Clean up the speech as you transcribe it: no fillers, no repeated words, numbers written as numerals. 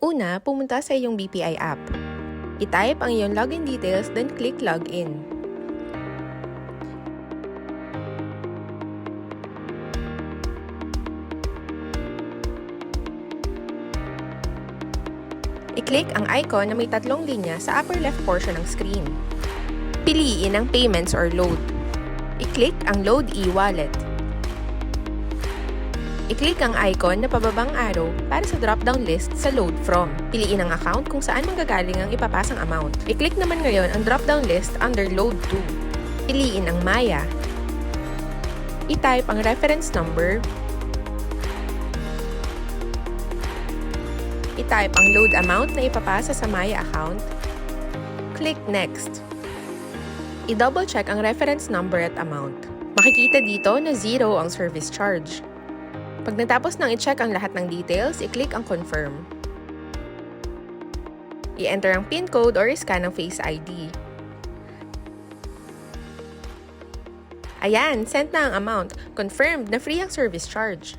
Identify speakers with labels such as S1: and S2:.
S1: Una, pumunta sa iyong BPI app. I-type ang iyong login details, then click Login. I-click ang icon na may tatlong linya sa upper left portion ng screen. Piliin ang Payments or Load. I-click ang Load e-Wallet. I-click ang icon na pababang arrow para sa drop-down list sa Load From. Piliin ang account kung saan manggagaling ang ipapasang amount. I-click naman ngayon ang drop-down list under Load To. Piliin ang Maya. I-type ang reference number. I-type ang load amount na ipapasa sa Maya account. Click Next. I-double check ang reference number at amount. Makikita dito na 0 ang service charge. Pag natapos nang i-check ang lahat ng details, i-click ang Confirm. I-enter ang PIN code or i-scan ang Face ID. Ayan, sent na ang amount. Confirmed na free ang service charge.